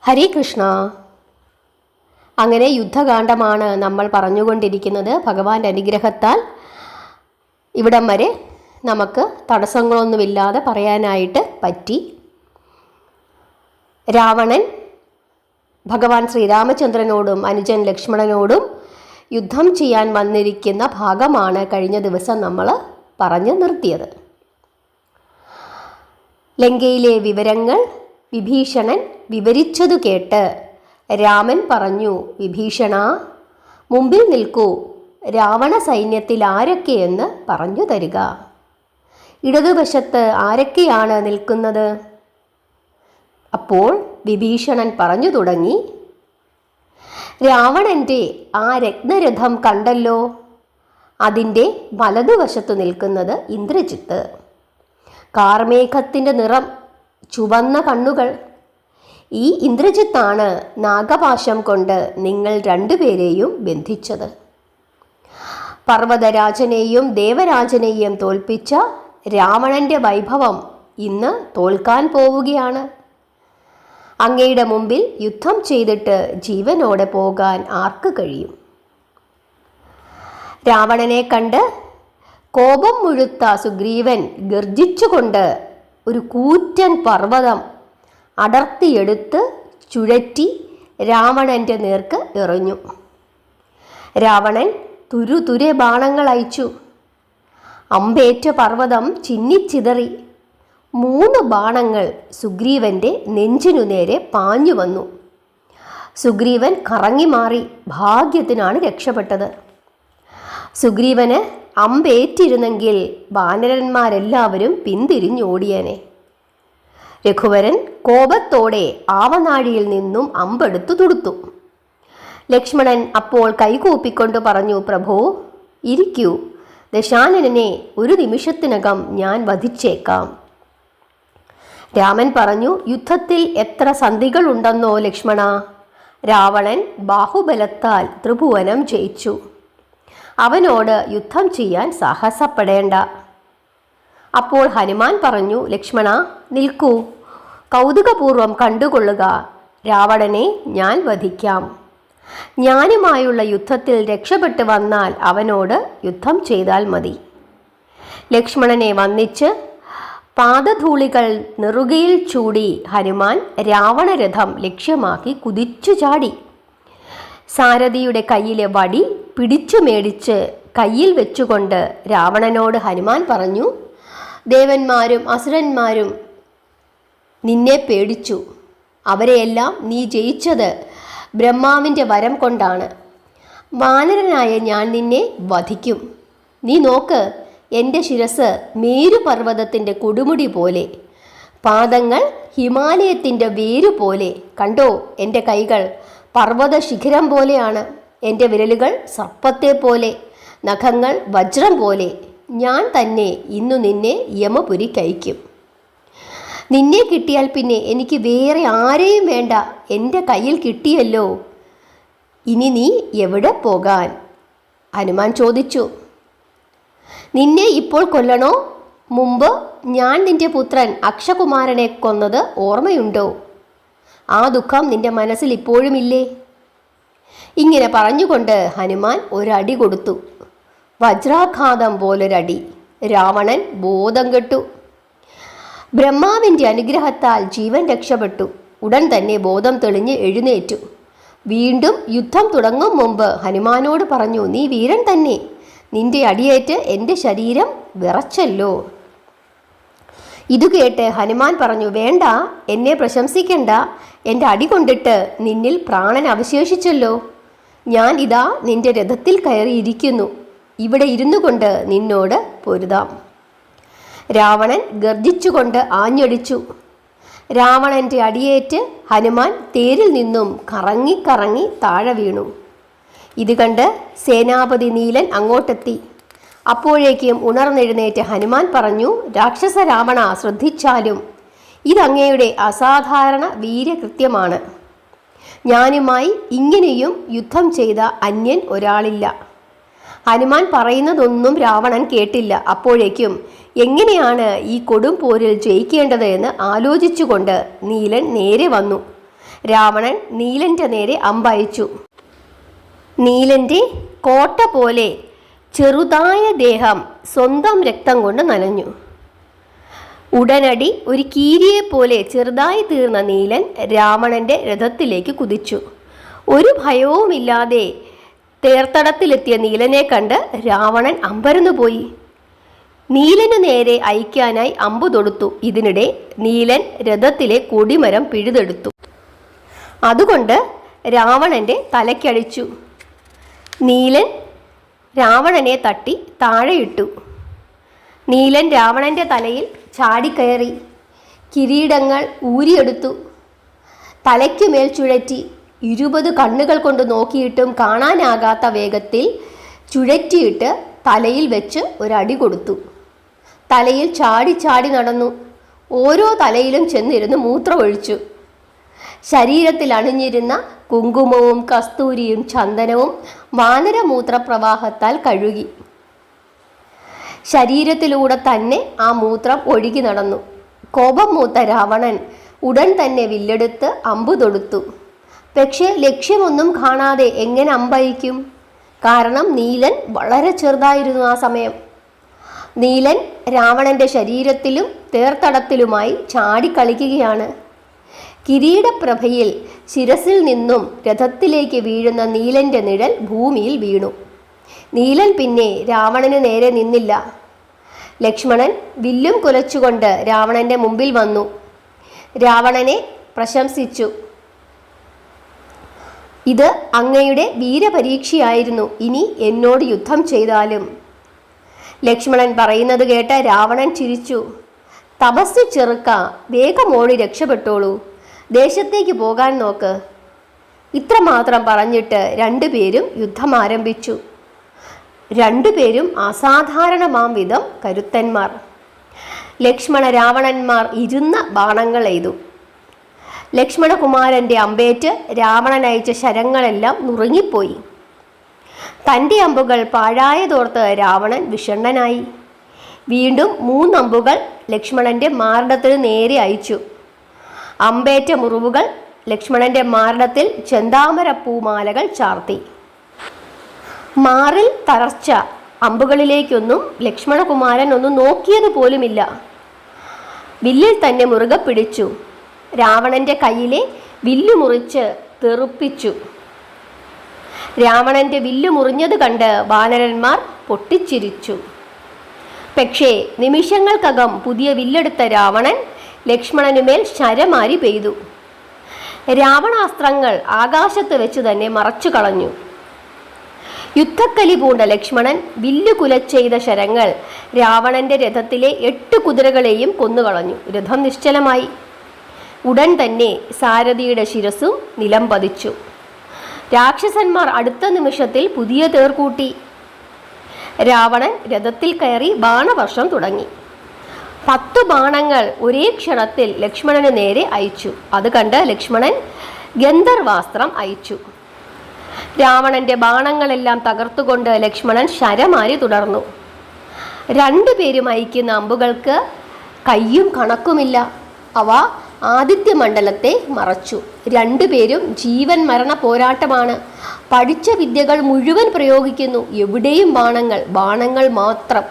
ഹരേ കൃഷ്ണ. അങ്ങനെ യുദ്ധകാന്ഡമാണ് നമ്മൾ പറഞ്ഞുകൊണ്ടിരിക്കുന്നത്. ഭഗവാന്റെ അനുഗ്രഹത്താൽ ഇവിടം വരെ നമുക്ക് തടസ്സങ്ങളൊന്നുമില്ലാതെ പറയാനായിട്ട് പറ്റി. രാവണൻ ഭഗവാൻ ശ്രീരാമചന്ദ്രനോടും അനുജൻ ലക്ഷ്മണനോടും യുദ്ധം ചെയ്യാൻ വന്നിരിക്കുന്ന ഭാഗമാണ് കഴിഞ്ഞ ദിവസം നമ്മൾ പറഞ്ഞു നിർത്തിയത്. ലങ്കയിലെ വിവരങ്ങൾ വിഭീഷണൻ വിവരിച്ചതു കേട്ട് രാമൻ പറഞ്ഞു, വിഭീഷണ, മുമ്പിൽ നിൽക്കൂ, രാവണ സൈന്യത്തിൽ ആരൊക്കെയെന്ന് പറഞ്ഞു തരിക. ഇടതുവശത്ത് ആരൊക്കെയാണ് നിൽക്കുന്നത്? അപ്പോൾ വിഭീഷണൻ പറഞ്ഞു തുടങ്ങി, രാവണൻ്റെ ആ രത്നരഥം കണ്ടല്ലോ, അതിൻ്റെ വലതുവശത്ത് നിൽക്കുന്നത് ഇന്ദ്രജിത്ത്. കാർമേഘത്തിൻ്റെ നിറം, ചുവന്ന കണ്ണുകൾ. ഈ ഇന്ദ്രജിത്താണ് നാഗപാശം കൊണ്ട് നിങ്ങൾ രണ്ടുപേരെയും ബന്ധിച്ചത്. പർവ്വതരാജനെയും ദേവരാജനെയും തോൽപ്പിച്ച രാവണൻ്റെ വൈഭവം ഇന്ന് തോൽക്കാൻ പോവുകയാണ്. അങ്ങയുടെ മുമ്പിൽ യുദ്ധം ചെയ്തിട്ട് ജീവനോടെ പോകാൻ ആർക്ക് കഴിയും? രാവണനെ കണ്ട് കോപം മുഴുത്ത സുഗ്രീവൻ ഗർജിച്ചുകൊണ്ട് ഒരു കൂറ്റൻ പർവ്വതം അടർത്തിയെടുത്ത് ചുഴറ്റി രാവണൻ്റെ നേർക്ക് എറിഞ്ഞു. രാവണൻ തുരുതുരെ ബാണങ്ങൾ അയച്ചു. അമ്പേറ്റ പർവ്വതം ചിന്നിച്ചിതറി. 3 ബാണങ്ങൾ സുഗ്രീവൻ്റെ നെഞ്ചിനു നേരെ പാഞ്ഞു വന്നു. സുഗ്രീവൻ കറങ്ങി മാറി. ഭാഗ്യത്തിനാണ് രക്ഷപ്പെട്ടത്. സുഗ്രീവന് അമ്പേറ്റിരുന്നെങ്കിൽ വാനരന്മാരെല്ലാവരും പിന്തിരിഞ്ഞോടിയനെ. രഘുവരൻ കോപത്തോടെ ആവനാഴിയിൽ നിന്നും അമ്പെടുത്തു തുടുത്തു. ലക്ഷ്മണൻ അപ്പോൾ കൈകൂപ്പിക്കൊണ്ട് പറഞ്ഞു, പ്രഭോ, ഇരിക്കൂ, ദശാനനെ ഒരു നിമിഷത്തിനകം ഞാൻ വധിച്ചേക്കാം. രാമൻ പറഞ്ഞു, യുദ്ധത്തിൽ എത്ര സന്ധികളുണ്ടെന്നോ ലക്ഷ്മണ. രാവണൻ ബാഹുബലത്താൽ ത്രിഭുവനം ജയിച്ചു. അവനോട് യുദ്ധം ചെയ്യാൻ സാഹസപ്പെടേണ്ട. അപ്പോൾ ഹനുമാൻ പറഞ്ഞു, ലക്ഷ്മണ, നിൽക്കൂ, കൗതുകപൂർവം കണ്ടുകൊള്ളുക. രാവണനെ ഞാൻ വധിക്കാം. ഞാനുമായുള്ള യുദ്ധത്തിൽ രക്ഷപ്പെട്ടു വന്നാൽ അവനോട് യുദ്ധം ചെയ്താൽ മതി. ലക്ഷ്മണനെ വന്ദിച്ച് പാദധൂളികൾ നെറുകയിൽ ചൂടി ഹനുമാൻ രാവണരഥം ലക്ഷ്യമാക്കി കുതിച്ചു ചാടി. സാരഥിയുടെ കയ്യിലെ വടി പിടിച്ചു മേടിച്ച് കയ്യിൽ വെച്ചുകൊണ്ട് രാവണനോട് ഹനുമാൻ പറഞ്ഞു, ദേവന്മാരും അസുരന്മാരും നിന്നെ പേടിച്ചു. അവരെയെല്ലാം നീ ജയിച്ചത് ബ്രഹ്മാവിൻ്റെ വരം കൊണ്ടാണ്. വാനരനായ ഞാൻ നിന്നെ വധിക്കും. നീ നോക്ക്, എൻ്റെ ശിരസ് മേരുപർവ്വതത്തിൻ്റെ കൊടുമുടി പോലെ, പാദങ്ങൾ ഹിമാലയത്തിൻ്റെ വേരുപോലെ. കണ്ടോ, എൻ്റെ കൈകൾ പർവ്വത ശിഖരം പോലെയാണ്. എൻ്റെ വിരലുകൾ സർപ്പത്തെ പോലെ, നഖങ്ങൾ വജ്രം പോലെ. ഞാൻ തന്നെ ഇന്നു നിന്നെ യമപുരി കയക്കും. നിന്നെ കിട്ടിയാൽ പിന്നെ എനിക്ക് വേറെ ആരെയും വേണ്ട. എൻ്റെ കയ്യിൽ കിട്ടിയല്ലോ, ഇനി നീ എവിടെ പോകാൻ? ഹനുമാൻ ചോദിച്ചു. നിന്നെ ഇപ്പോൾ കൊല്ലണോ? മുമ്പ് ഞാൻ നിന്റെ പുത്രൻ അക്ഷകുമാരനെ കൊന്നത് ഓർമ്മയുണ്ടോ? ആ ദുഃഖം നിന്റെ മനസ്സിൽ ഇപ്പോഴുമില്ലേ? ഇങ്ങനെ പറഞ്ഞുകൊണ്ട് ഹനുമാൻ ഒരടി കൊടുത്തു. വജ്രാഘാതം പോലൊരടി. രാവണൻ ബോധം കെട്ടു. ബ്രഹ്മാവിൻ്റെ അനുഗ്രഹത്താൽ ജീവൻ രക്ഷപ്പെട്ടു. ഉടൻ തന്നെ ബോധം തെളിഞ്ഞ് എഴുന്നേറ്റു. വീണ്ടും യുദ്ധം തുടങ്ങും മുമ്പ് ഹനുമാനോട് പറഞ്ഞു, നീ വീരൻ തന്നെ. നിന്റെ അടിയേറ്റ് എൻ്റെ ശരീരം വിറച്ചല്ലോ. ഇതുകേട്ട് ഹനുമാൻ പറഞ്ഞു, വേണ്ട, എന്നെ പ്രശംസിക്കണ്ട. എൻ്റെ അടി കൊണ്ടിട്ട് നിന്നിൽ പ്രാണൻ അവശേഷിച്ചല്ലോ. ഞാൻ ഇതാ നിന്റെ രഥത്തിൽ കയറിയിരിക്കുന്നു. ഇവിടെ ഇരുന്നു കൊണ്ട് നിന്നോട് പൊരുതാം. രാവണൻ ഗർജിച്ചുകൊണ്ട് ആഞ്ഞടിച്ചു. രാവണൻ്റെ അടിയേറ്റ് ഹനുമാൻ തേരിൽ നിന്നും കറങ്ങി കറങ്ങി താഴെ വീണു. ഇത് കണ്ട് സേനാപതി നീലൻ അങ്ങോട്ടെത്തി. അപ്പോഴേക്കും ഉണർന്നെഴുന്നേറ്റ് ഹനുമാൻ പറഞ്ഞു, രാക്ഷസ രാവണ, ശ്രദ്ധിച്ചാലും ഇതങ്ങയുടെ അസാധാരണ വീര്യകൃത്യമാണ്. ഞാനുമായി ഇങ്ങനെയും യുദ്ധം ചെയ്ത അന്യൻ ഒരാളില്ല. ഹനുമാൻ പറയുന്നതൊന്നും രാവണൻ കേട്ടില്ല. അപ്പോഴേക്കും എങ്ങനെയാണ് ഈ കൊടും പോരിൽ ജയിക്കേണ്ടത് എന്ന് ആലോചിച്ചുകൊണ്ട് നീലൻ നേരെ വന്നു. രാവണൻ നീലൻ്റെ നേരെ അമ്പയച്ചു. നീലൻ്റെ കോട്ട പോലെ ചെറുതായ ദേഹം സ്വന്തം രക്തം കൊണ്ട് നനഞ്ഞു. ഉടനടി ഒരു കീരിയെപ്പോലെ ചെറുതായി തീർന്ന നീലൻ രാവണൻ്റെ രഥത്തിലേക്ക് കുതിച്ചു. ഒരു ഭയവുമില്ലാതെ തേർത്തടത്തിലെത്തിയ നീലനെ കണ്ട് രാവണൻ അമ്പരന്നുപോയി. നീലനു നേരെ അയക്കാനായി അമ്പു തൊടുത്തു. ഇതിനിടെ നീലൻ രഥത്തിലെ കൊടിമരം പിഴുതെടുത്തു. അതുകൊണ്ട് രാവണൻ്റെ തലയ്ക്കടിച്ചു. നീലൻ രാവണനെ തട്ടി താഴെയിട്ടു. നീലൻ രാവണൻ്റെ തലയിൽ ചാടിക്കയറി കിരീടങ്ങൾ ഊരിയെടുത്തു. തലയ്ക്കുമേൽ ചുഴറ്റി 20 കണ്ണുകൾ കൊണ്ട് നോക്കിയിട്ടും കാണാനാകാത്ത വേഗത്തിൽ ചുഴറ്റിയിട്ട് തലയിൽ വെച്ച് ഒരടി കൊടുത്തു. തലയിൽ ചാടി ചാടി നടന്നു. ഓരോ തലയിലും ചെന്നിരുന്ന് മൂത്രമൊഴിച്ചു. ശരീരത്തിൽ അണിഞ്ഞിരുന്ന കുങ്കുമവും കസ്തൂരിയും ചന്ദനവും വാനരമൂത്രപ്രവാഹത്താൽ കഴുകി. ശരീരത്തിലൂടെ തന്നെ ആ മൂത്രം ഒഴുകി നടന്നു. കോപം മൂത്ത രാവണൻ ഉടൻ തന്നെ വില്ലെടുത്ത് അമ്പു തൊടുത്തു. പക്ഷേ ലക്ഷ്യമൊന്നും കാണാതെ എങ്ങനെ അമ്പയക്കും? കാരണം നീലൻ വളരെ ചെറുതായിരുന്നു ആ സമയം. നീലൻ രാവണൻ്റെ ശരീരത്തിലും തേർത്തടത്തിലുമായി ചാടിക്കളിക്കുകയാണ്. കിരീടപ്രഭയിൽ ശിരസിൽ നിന്നും രഥത്തിലേക്ക് വീഴുന്ന നീലൻ്റെ നിഴൽ ഭൂമിയിൽ വീണു. നീലൻ പിന്നെ രാവണന് നേരെ നിന്നില്ല. ലക്ഷ്മണൻ വില്ലും കുലച്ചുകൊണ്ട് രാവണൻ്റെ മുമ്പിൽ വന്നു. രാവണനെ പ്രശംസിച്ചു. ഇത് അങ്ങയുടെ വീരപരീക്ഷയായിരുന്നു. ഇനി എന്നോട് യുദ്ധം ചെയ്താലും. ലക്ഷ്മണൻ പറയുന്നത് കേട്ട് രാവണൻ ചിരിച്ചു. തപസ് ചെറുക്ക, വേഗം ഓടി രക്ഷപ്പെട്ടോളൂ. ദേശത്തേക്ക് പോകാൻ നോക്ക്. ഇത്രമാത്രം പറഞ്ഞിട്ട് രണ്ടുപേരും യുദ്ധം ആരംഭിച്ചു. രണ്ടുപേരും അസാധാരണമാം വിധം കരുത്തന്മാർ. ലക്ഷ്മണ രാവണന്മാർ ഇരുന്ന ബാണങ്ങൾ എയ്തു. ലക്ഷ്മണകുമാരൻ്റെ അമ്പേറ്റ് രാവണൻ അയച്ച ശരങ്ങളെല്ലാം നുറുങ്ങിപ്പോയി. തൻ്റെ അമ്പുകൾ പാഴായതോർത്ത് രാവണൻ വിഷണ്ണനായി. വീണ്ടും 3 അമ്പുകൾ ലക്ഷ്മണൻ്റെ മാറിടത്തിന് നേരെ അയച്ചു. അമ്പേറ്റ മുറിവുകൾ ലക്ഷ്മണൻ്റെ മാറിടത്തിൽ ചെന്താമരപ്പൂമാലകൾ ചാർത്തി. മാറിൽ തളർച്ച. അമ്പുകളിലേക്കൊന്നും ലക്ഷ്മണകുമാരൻ ഒന്നും നോക്കിയതുപോലുമില്ല. വില്ലിൽ തന്നെ മുറുകെ പിടിച്ചു. രാവണൻ്റെ കയ്യിലെ വില്ലു മുറിച്ച് തെറുപ്പിച്ചു. രാവണൻ്റെ വില്ലു മുറിഞ്ഞത് കണ്ട് വാനരന്മാർ പൊട്ടിച്ചിരിച്ചു. പക്ഷേ നിമിഷങ്ങൾക്കകം പുതിയ വില്ലെടുത്ത രാവണൻ ലക്ഷ്മണനുമേൽ ശരമാരി പെയ്തു. രാവണാസ്ത്രങ്ങൾ ആകാശത്ത് വെച്ച് തന്നെ മറച്ചു കളഞ്ഞു. യുദ്ധക്കലി പൂണ്ട ലക്ഷ്മണൻ വില്ലു കുലച്ചെയ്ത ശരങ്ങൾ രാവണന്റെ രഥത്തിലെ 8 കുതിരകളെയും കൊന്നുകളഞ്ഞു. രഥം നിശ്ചലമായി. ഉടൻ തന്നെ സാരഥിയുടെ ശിരസും നിലം പതിച്ചു. രാക്ഷസന്മാർ അടുത്ത നിമിഷത്തിൽ പുതിയ തേർ കൂട്ടി. രാവണൻ രഥത്തിൽ കയറി ബാണവർഷം തുടങ്ങി. 10 ബാണങ്ങൾ ഒരേ ക്ഷണത്തിൽ ലക്ഷ്മണന് നേരെ അയച്ചു. അത് കണ്ട് ലക്ഷ്മണൻ ഗന്ധർവാസ്ത്രം അയച്ചു. രാവണന്റെ ബാണങ്ങളെല്ലാം തകർത്തുകൊണ്ട് ലക്ഷ്മണൻ ശരമാരി തുടർന്നു. 2 പേരും അയക്കുന്ന അമ്പുകൾക്ക് കയ്യും കണക്കുമില്ല. അവ ആദിത്യമണ്ഡലത്തെ മറച്ചു. 2 പേരും ജീവൻ മരണ പോരാട്ടമാണ്. പഠിച്ച വിദ്യകൾ മുഴുവൻ പ്രയോഗിക്കുന്നു. എവിടെയും ബാണങ്ങൾ, ബാണങ്ങൾ മാത്രം.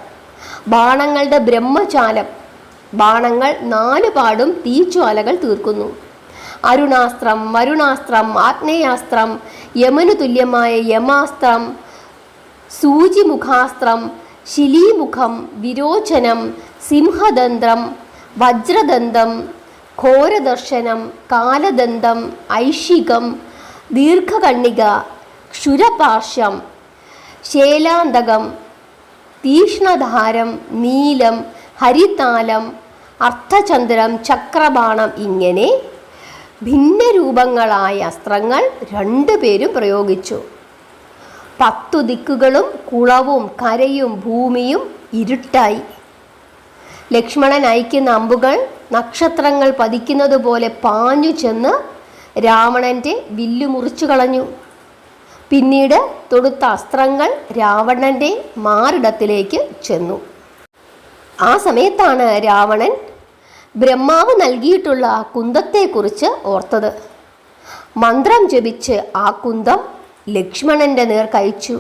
ബാണങ്ങളുടെ ബ്രഹ്മചാലം. ബാണങ്ങൾ 4 പാടും തീജ്വാലകൾ തീർക്കുന്നു. അരുണാസ്ത്രം, വരുണാസ്ത്രം, ആഗ്നേയാസ്ത്രം, യമനു തുല്യമായ യമാസ്ത്രം, സൂചിമുഖാസ്ത്രം, ശിലീമുഖം, വിരോചനം, സിംഹദന്തം, വജ്രദന്തം, ഘോരദർശനം, കാലദന്തം, ഐഷികം, ദീർഘകണ്ണിക, ക്ഷുരപാർശ്യം, ശേലാന്തകം, തീക്ഷ്ണധാരം, നീലം, ഹരിതാലം, അർത്ഥചന്ദ്രം, ചക്രബാണം, ഇങ്ങനെ ഭിന്നരൂപങ്ങളായ അസ്ത്രങ്ങൾ 2 പേരും പ്രയോഗിച്ചു. 10 ദിക്കുകളും കുളവും കരയും ഭൂമിയും ഇരുട്ടായി. ലക്ഷ്മണൻ അയക്കുന്ന അമ്പുകൾ നക്ഷത്രങ്ങൾ പതിക്കുന്നത് പോലെ പാഞ്ഞു ചെന്ന് രാവണൻ്റെ വില്ലു മുറിച്ചു കളഞ്ഞു. പിന്നീട് തൊടുത്ത അസ്ത്രങ്ങൾ രാവണൻ്റെ മാറിടത്തിലേക്ക് ചെന്നു. ആ സമയത്താണ് രാവണൻ ബ്രഹ്മാവ് നൽകിയിട്ടുള്ള കുന്തത്തെക്കുറിച്ച് ഓർത്തത്. മന്ത്രം ജപിച്ച് ആ കുന്തം ലക്ഷ്മണന്റെ നേർ കയച്ചു.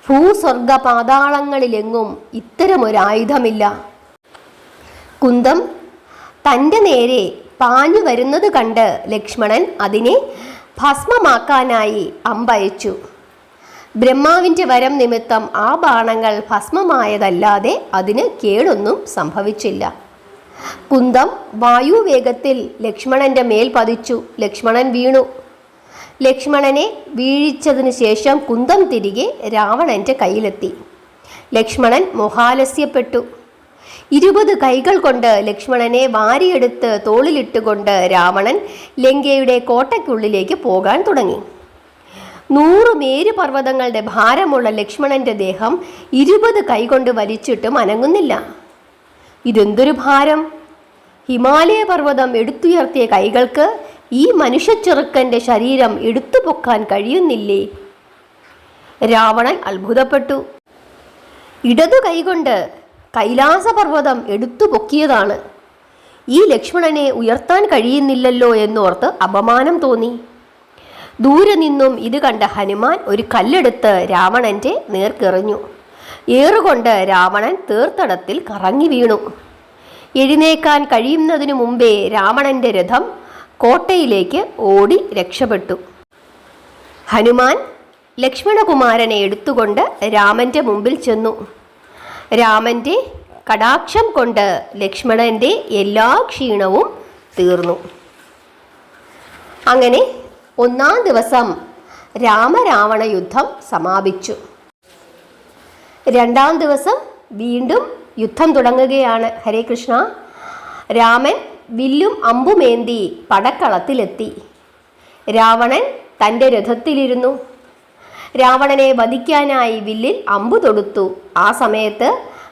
ഭൂസ്വർഗ പാതാളങ്ങളിലെങ്ങും ഇത്തരമൊരായുധമില്ല. കുന്തം തൻ്റെ നേരെ പാഞ്ഞു വരുന്നത് കണ്ട് ലക്ഷ്മണൻ അതിനെ ഭസ്മമാക്കാനായി അമ്പയച്ചു. ബ്രഹ്മാവിൻ്റെ വരം നിമിത്തം ആ ബാണങ്ങൾ ഭസ്മമായതല്ലാതെ അതിന് കേടൊന്നും സംഭവിച്ചില്ല. കുന്തം വായുവേഗത്തിൽ ലക്ഷ്മണന്റെ മേൽ പതിച്ചു. ലക്ഷ്മണൻ വീണു. ലക്ഷ്മണനെ വീഴിച്ചതിന് ശേഷം കുന്തം തിരികെ രാവണന്റെ കയ്യിലെത്തി. ലക്ഷ്മണൻ മോഹാലസ്യപ്പെട്ടു. 20 കൈകൾ കൊണ്ട് ലക്ഷ്മണനെ വാരിയെടുത്ത് തോളിലിട്ടുകൊണ്ട് രാവണൻ ലങ്കയുടെ കോട്ടയ്ക്കുള്ളിലേക്ക് പോകാൻ തുടങ്ങി. 100 മേരുപർവ്വതങ്ങളുടെ ഭാരമുള്ള ലക്ഷ്മണന്റെ ദേഹം 20 കൈകൊണ്ട് വലിച്ചിട്ടും അനങ്ങുന്നില്ല. ഇതെന്തൊരു ഭാരം! ഹിമാലയ പർവ്വതം എടുത്തുയർത്തിയ കൈകൾക്ക് ഈ മനുഷ്യച്ചെറുക്കൻ്റെ ശരീരം എടുത്തു പൊക്കാൻ കഴിയുന്നില്ലേ? രാവണൻ അത്ഭുതപ്പെട്ടു. ഇടതു കൈകൊണ്ട് കൈലാസപർവ്വതം എടുത്തു പൊക്കിയതാണ്. ഈ ലക്ഷ്മണനെ ഉയർത്താൻ കഴിയുന്നില്ലല്ലോ എന്നോർത്ത് അപമാനം തോന്നി. ദൂരെ നിന്നും ഇത് കണ്ട ഹനുമാൻ ഒരു കല്ലെടുത്ത് രാവണന്റെ നേർക്കെറിഞ്ഞു. ഏറുകൊണ്ട് രാവണൻ തീർത്ഥടത്തിൽ കറങ്ങി വീണു. എഴുന്നേക്കാൻ കഴിയുന്നതിനു മുമ്പേ രാവണന്റെ രഥം കോട്ടയിലേക്ക് ഓടി രക്ഷപ്പെട്ടു. ഹനുമാൻ ലക്ഷ്മണകുമാരനെ എടുത്തുകൊണ്ട് രാമന്റെ മുമ്പിൽ ചെന്നു. രാമന്റെ കടാക്ഷം കൊണ്ട് ലക്ഷ്മണന്റെ എല്ലാ ക്ഷീണവും തീർന്നു. അങ്ങനെ 1-ാം ദിവസം രാമരാവണ യുദ്ധം സമാപിച്ചു. 2-ാം ദിവസം വീണ്ടും യുദ്ധം തുടങ്ങുകയാണ്. ഹരേ കൃഷ്ണ. രാമൻ വില്ലും അമ്പുമേന്തി പടക്കളത്തിലെത്തി. രാവണൻ തൻ്റെ രഥത്തിലിരുന്നു. രാവണനെ വധിക്കാനായി വില്ലിൽ അമ്പു തൊടുത്തു. ആ സമയത്ത്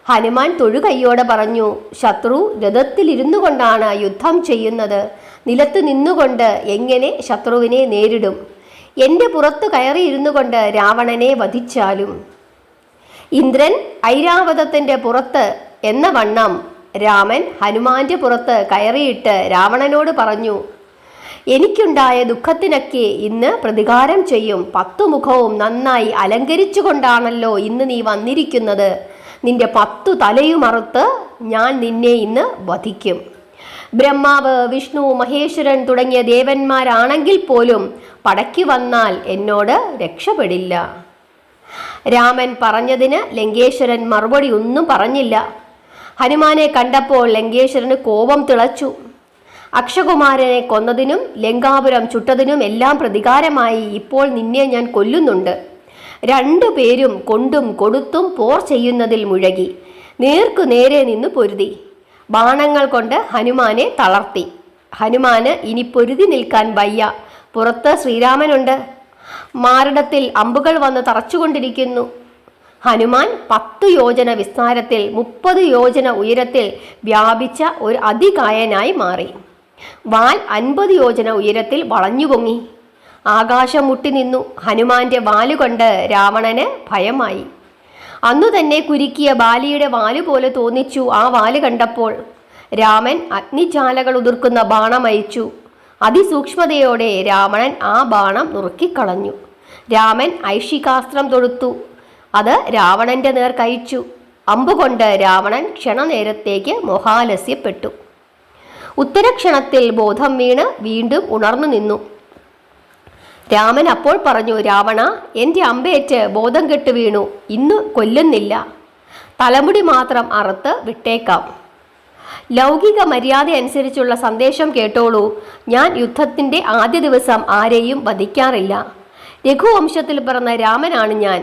ഹനുമാൻ തൊഴുകൈയോടെ പറഞ്ഞു, ശത്രു രഥത്തിലിരുന്നു കൊണ്ടാണ് യുദ്ധം ചെയ്യുന്നത്. നിലത്ത് നിന്നുകൊണ്ട് എങ്ങനെ ശത്രുവിനെ നേരിടും? എൻ്റെ പുറത്തു കയറിയിരുന്നു കൊണ്ട് രാവണനെ വധിച്ചാലും. ഇന്ദ്രൻ ഐരാവതത്തിൻ്റെ പുറത്ത് എന്ന വണ്ണം രാമൻ ഹനുമാന്റെ പുറത്ത് കയറിയിട്ട് രാവണനോട് പറഞ്ഞു, എനിക്കുണ്ടായ ദുഃഖത്തിനൊക്കെ ഇന്ന് പ്രതികാരം ചെയ്യും. 10 മുഖവും നന്നായി അലങ്കരിച്ചു കൊണ്ടാണല്ലോ ഇന്ന് നീ വന്നിരിക്കുന്നത്. നിന്റെ 10 തലയുമറുത്ത് ഞാൻ നിന്നെ ഇന്ന് വധിക്കും. ബ്രഹ്മാവ്, വിഷ്ണു, മഹേശ്വരൻ തുടങ്ങിയ ദേവന്മാരാണെങ്കിൽ പോലും പടയ്ക്ക് വന്നാൽ എന്നോട് രക്ഷപ്പെടില്ല. രാമൻ പറഞ്ഞതിന് ലങ്കേശ്വരൻ മറുപടി ഒന്നും പറഞ്ഞില്ല. ഹനുമാനെ കണ്ടപ്പോൾ ലങ്കേശ്വരന് കോപം തിളച്ചു. അക്ഷകുമാരനെ കൊന്നതിനും ലങ്കാപുരം ചുട്ടതിനും എല്ലാം പ്രതികാരമായി ഇപ്പോൾ നിന്നെ ഞാൻ കൊല്ലുന്നുണ്ട്. 2 പേരും കൊണ്ടും കൊടുത്തും പോർ ചെയ്യുന്നതിൽ മുഴകി നേർക്കു നേരെ നിന്ന് പൊരുതി. ബാണങ്ങൾ കൊണ്ട് ഹനുമാനെ തളർത്തി. ഹനുമാന് ഇനി പൊരുതി നിൽക്കാൻ വയ്യ. പുറത്ത് ശ്രീരാമനുണ്ട്. മാറിടത്തിൽ അമ്പുകൾ വന്ന് തറച്ചുകൊണ്ടിരിക്കുന്നു. ഹനുമാൻ 10 യോജന വിസ്താരത്തിൽ 30 യോജന ഉയരത്തിൽ വ്യാപിച്ച ഒരു അതികായനായി മാറി. വാൽ 50 യോജന ഉയരത്തിൽ വളഞ്ഞുപൊങ്ങി. ആകാശം മുട്ടി നിന്നു. ഹനുമാന്റെ വാലുകൊണ്ട് രാവണന് ഭയമായി. അന്നു തന്നെ കുരുക്കിയ ബാലിയുടെ വാലുപോലെ തോന്നിച്ചു ആ വാല് കണ്ടപ്പോൾ. രാമൻ അഗ്നിജാലകൾ ഉതിർക്കുന്ന ബാണം അയച്ചു. അതിസൂക്ഷ്മതയോടെ രാവണൻ ആ ബാണം നുറുക്കിക്കളഞ്ഞു. രാമൻ ഐഷികാസ്ത്രം തൊടുത്തു. അത് രാവണന്റെ നേർ കയച്ചു. അമ്പുകൊണ്ട് രാവണൻ ക്ഷണനേരത്തേക്ക് മോഹാലസ്യപ്പെട്ടു. ഉത്തരക്ഷണത്തിൽ ബോധം വീണ് വീണ്ടും ഉണർന്നു നിന്നു. രാമൻ അപ്പോൾ പറഞ്ഞു, രാവണ, എൻ്റെ അമ്പേറ്റ് ബോധം കെട്ടു വീണു. ഇന്നു കൊല്ലുന്നില്ല. തലമുടി മാത്രം അറുത്ത് വിട്ടേക്കാം. ലൗകിക മര്യാദ അനുസരിച്ചുള്ള സന്ദേശം കേട്ടോളൂ. ഞാൻ യുദ്ധത്തിൻ്റെ ആദ്യ ദിവസം ആരെയും വധിക്കാറില്ല. രഘുവംശത്തിൽ പിറന്ന രാമനാണ് ഞാൻ.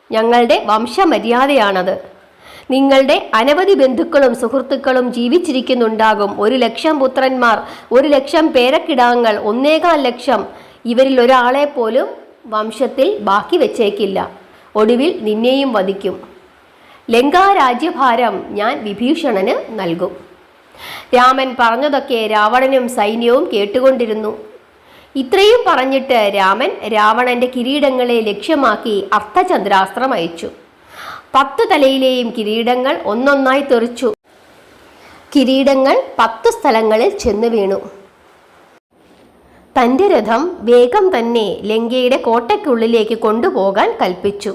ഞങ്ങളുടെ വംശമര്യാദയാണത്. നിങ്ങളുടെ അനവധി ബന്ധുക്കളും സുഹൃത്തുക്കളും ജീവിച്ചിരിക്കുന്നുണ്ടാകും. 1,00,000 പുത്രന്മാർ, 1,00,000 പേരക്കിടാങ്ങൾ, 1.25 ലക്ഷം. ഇവരിൽ ഒരാളെ പോലും വംശത്തിൽ ബാക്കി വെച്ചേക്കില്ല. ഒടുവിൽ നിന്നെയും വധിക്കും. ലങ്കാരാജ്യഭാരം ഞാൻ വിഭീഷണന് നൽകും. രാമൻ പറഞ്ഞതൊക്കെ രാവണനും സൈന്യവും കേട്ടുകൊണ്ടിരുന്നു. ഇത്രയും പറഞ്ഞിട്ട് രാമൻ രാവണന്റെ കിരീടങ്ങളെ ലക്ഷ്യമാക്കി അർത്ഥചന്ദ്രാസ്ത്രം അയച്ചു. 10 തലയിലെയും കിരീടങ്ങൾ ഒന്നൊന്നായി തെറിച്ചു. കിരീടങ്ങൾ 10 സ്ഥലങ്ങളിൽ ചെന്ന് വീണു. തൻ്റെ രഥം വേഗം തന്നെ ലങ്കയുടെ കോട്ടയ്ക്കുള്ളിലേക്ക് കൊണ്ടുപോകാൻ കൽപ്പിച്ചു.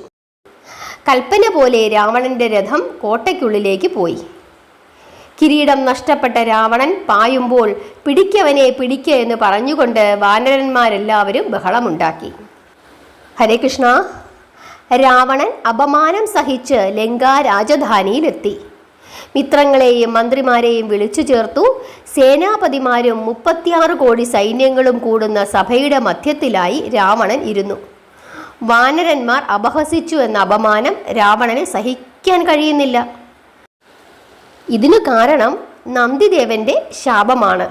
കൽപ്പന പോലെ രാവണന്റെ രഥം കോട്ടയ്ക്കുള്ളിലേക്ക് പോയി. കിരീടം നഷ്ടപ്പെട്ട രാവണൻ പായുമ്പോൾ പിടിക്കവനെ പിടിക്ക എന്ന് പറഞ്ഞുകൊണ്ട് വാനരന്മാരെല്ലാവരും ബഹളമുണ്ടാക്കി. ഹരേ കൃഷ്ണ. രാവണൻ അപമാനം സഹിച്ച് ലങ്കാ രാജധാനിയിലെത്തി. മിത്രങ്ങളെയും മന്ത്രിമാരെയും വിളിച്ചു ചേർത്തു. സേനാപതിമാരും 36 കോടി സൈന്യങ്ങളും കൂടുന്ന സഭയുടെ മധ്യത്തിലായി രാവണൻ ഇരുന്നു. വാനരന്മാർ അപഹസിച്ചു എന്ന അപമാനം രാവണന് സഹിക്കാൻ കഴിയുന്നില്ല. ഇതിനു കാരണം നന്ദിദേവന്റെ ശാപമാണ്.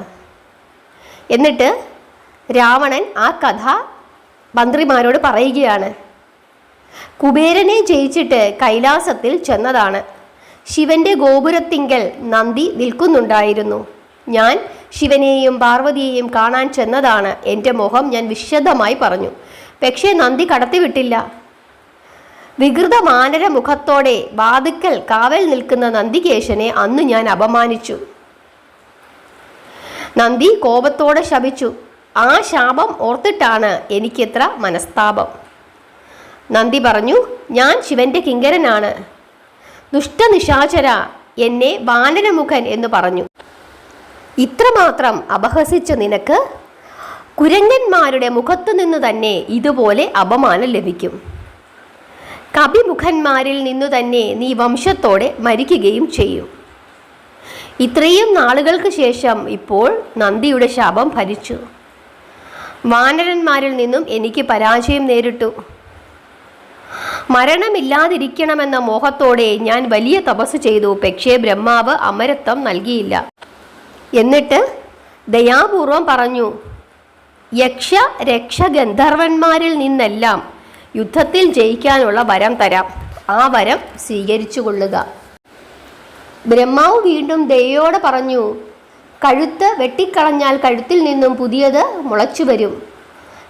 എന്നിട്ട് രാവണൻ ആ കഥ മന്ത്രിമാരോട് പറയുകയാണ്. കുബേരനെ ജയിച്ചിട്ട് കൈലാസത്തിൽ ചെന്നതാണ്. ശിവന്റെ ഗോപുരത്തിങ്കൽ നന്ദി നിൽക്കുന്നുണ്ടായിരുന്നു. ഞാൻ ശിവനെയും പാർവതിയെയും കാണാൻ ചെന്നതാണ്. എൻ്റെ മോഹം ഞാൻ വിശദമായി പറഞ്ഞു. പക്ഷേ നന്ദി കടത്തിവിട്ടില്ല. വികൃത വാനര മുഖത്തോടെ വാതുക്കൽ കാവൽ നിൽക്കുന്ന നന്ദികേശനെ അന്ന് ഞാൻ അപമാനിച്ചു. നന്ദി കോപത്തോടെ ശപിച്ചു. ആ ശാപം ഓർത്തിട്ടാണ് എനിക്കെത്ര മനസ്താപം. നന്ദി പറഞ്ഞു, ഞാൻ ശിവന്റെ കിങ്കരനാണ്. ദുഷ്ടനിശാചര, എന്നെ വാനരമുഖൻ എന്ന് പറഞ്ഞു. ഇത്രമാത്രം അപഹസിച്ച നിനക്ക് കുരങ്ങന്മാരുടെ മുഖത്തു നിന്ന് തന്നെ ഇതുപോലെ അപമാനം ലഭിക്കും. കപിമുഖന്മാരിൽ നിന്നു തന്നെ നീ വംശത്തോടെ മരിക്കുകയും ചെയ്യും. ഇത്രയും നാളുകൾക്ക് ശേഷം ഇപ്പോൾ നന്ദിയുടെ ശാപം ഭരിച്ചു. വാനരന്മാരിൽ നിന്നും എനിക്ക് പരാജയം നേരിട്ടു. മരണമില്ലാതിരിക്കണമെന്ന മോഹത്തോടെ ഞാൻ വലിയ തപസ് ചെയ്തു. പക്ഷേ ബ്രഹ്മാവ് അമരത്വം നൽകിയില്ല. എന്നിട്ട് ദയാപൂർവം പറഞ്ഞു, യക്ഷ രക്ഷ ഗന്ധർവന്മാരിൽ നിന്നെല്ലാം യുദ്ധത്തിൽ ജയിക്കാനുള്ള വരം തരാം. ആ വരം സ്വീകരിച്ചു കൊള്ളുക. ബ്രഹ്മാവ് വീണ്ടും ദയയോടെ പറഞ്ഞു, കഴുത്ത് വെട്ടിക്കളഞ്ഞാൽ കഴുത്തിൽ നിന്നും പുതിയത് മുളച്ചു വരും.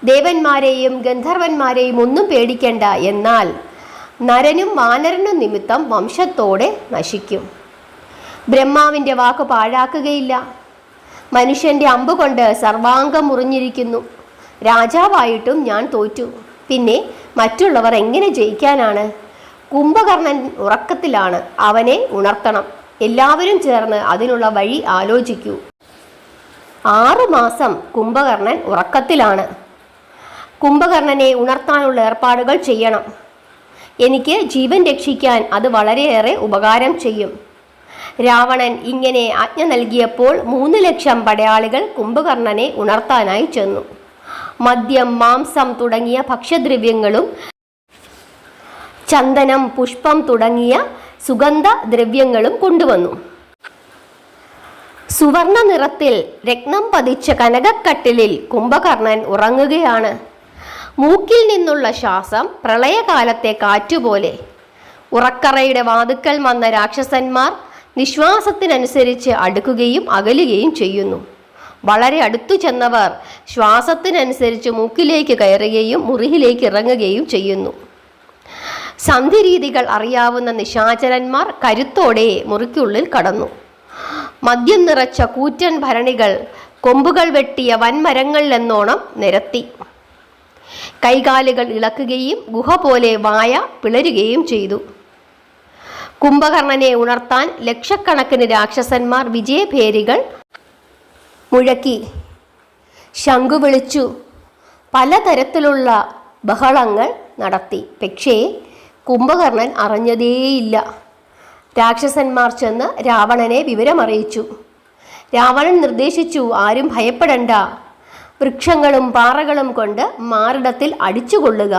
ദേവന്മാരെയും ഗന്ധർവന്മാരെയും ഒന്നും പേടിക്കണ്ട. എന്നാൽ നരനും വാനരനും നിമിത്തം വംശത്തോടെ നശിക്കും. ബ്രഹ്മാവിൻ്റെ വാക്ക് പാഴാക്കുകയില്ല. മനുഷ്യൻ്റെ അമ്പ് കൊണ്ട് സർവാംഗം മുറിഞ്ഞിരിക്കുന്നു. രാജാവായിട്ടും ഞാൻ തോറ്റു. പിന്നെ മറ്റുള്ളവർ എങ്ങനെ ജയിക്കാനാണ്? കുംഭകർണൻ ഉറക്കത്തിലാണ്. അവനെ ഉണർത്തണം. എല്ലാവരും ചേർന്ന് അതിനുള്ള വഴി ആലോചിക്കൂ. 6 മാസം കുംഭകർണൻ ഉറക്കത്തിലാണ്. കുംഭകർണനെ ഉണർത്താനുള്ള ഏർപ്പാടുകൾ ചെയ്യണം. എനിക്ക് ജീവൻ രക്ഷിക്കാൻ അത് വളരെയേറെ ഉപകാരം ചെയ്യും. രാവണൻ ഇങ്ങനെ ആജ്ഞ നൽകിയപ്പോൾ 3 ലക്ഷം പടയാളികൾ കുംഭകർണനെ ഉണർത്താനായി ചെന്നു. മദ്യം, മാംസം തുടങ്ങിയ ഭക്ഷ്യദ്രവ്യങ്ങളും ചന്ദനം, പുഷ്പം തുടങ്ങിയ സുഗന്ധദ്രവ്യങ്ങളും കൊണ്ടുവന്നു. സുവർണ നിറത്തിൽ രത്നം പതിച്ച കനകക്കട്ടിലിൽ കുംഭകർണൻ ഉറങ്ങുകയാണ്. മൂക്കിൽ നിന്നുള്ള ശ്വാസം പ്രളയകാലത്തെ കാറ്റുപോലെ. ഉറക്കറയുടെ വാതുക്കൽ വന്ന രാക്ഷസന്മാർ നിശ്വാസത്തിനനുസരിച്ച് അടുക്കുകയും അകലുകയും ചെയ്യുന്നു. വളരെ അടുത്തു ചെന്നവർ ശ്വാസത്തിനനുസരിച്ച് മൂക്കിലേക്ക് കയറുകയും മുറിയിലേക്ക് ഇറങ്ങുകയും ചെയ്യുന്നു. സന്ധിരീതികൾ അറിയാവുന്ന നിശാചരന്മാർ കരുത്തോടെ മുറിക്കുള്ളിൽ കടന്നു. മദ്യം നിറച്ച കൂറ്റൻ ഭരണികൾ കൊമ്പുകൾ വെട്ടിയ വൻമരങ്ങളിലെന്നോണം നിരത്തി. കൈകാലുകൾ ഇളക്കുകയും ഗുഹ പോലെ വായ പിളരുകയും ചെയ്തു. കുംഭകർണനെ ഉണർത്താൻ ലക്ഷക്കണക്കിന് രാക്ഷസന്മാർ വിജയഭേരികൾ മുഴക്കി, ശംഖു വിളിച്ചു, പലതരത്തിലുള്ള ബഹളങ്ങൾ നടത്തി. പക്ഷേ കുംഭകർണൻ അറിഞ്ഞതേയില്ല. രാക്ഷസന്മാർ ചെന്ന് രാവണനെ വിവരമറിയിച്ചു. രാവണൻ നിർദ്ദേശിച്ചു, ആരും ഭയപ്പെടണ്ട. വൃക്ഷങ്ങളും പാറകളും കൊണ്ട് മാറിടത്തിൽ അടിച്ചുകൊള്ളുക.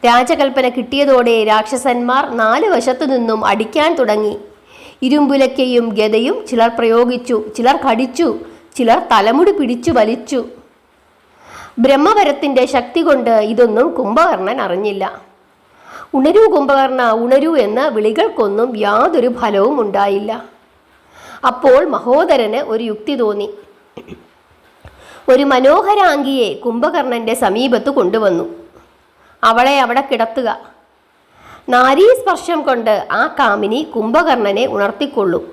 രാജകൽപ്പന കിട്ടിയതോടെ രാക്ഷസന്മാർ 4 വശത്തു നിന്നും അടിക്കാൻ തുടങ്ങി. ഇരുമ്പുലക്കയും ഗദയും ചിലർ പ്രയോഗിച്ചു, ചിലർ കടിച്ചു, ചിലർ തലമുടി പിടിച്ചു വലിച്ചു. ബ്രഹ്മവരത്തിൻ്റെ ശക്തി കൊണ്ട് ഇതൊന്നും കുംഭകർണൻ അറിഞ്ഞില്ല. ഉണരൂ കുംഭകർണ, ഉണരൂ എന്ന വിളികൾക്കൊന്നും യാതൊരു ഫലവും ഉണ്ടായില്ല. അപ്പോൾ മഹോദരന് ഒരു യുക്തി തോന്നി. ഒരു മനോഹരാംഗിയെ കുംഭകർണൻ്റെ സമീപത്ത് കൊണ്ടുവന്നു. അവളെ അവിടെ കിടത്തുക. നാരീസ്പർശം കൊണ്ട് ആ കാമിനി കുംഭകർണനെ ഉണർത്തിക്കൊള്ളും.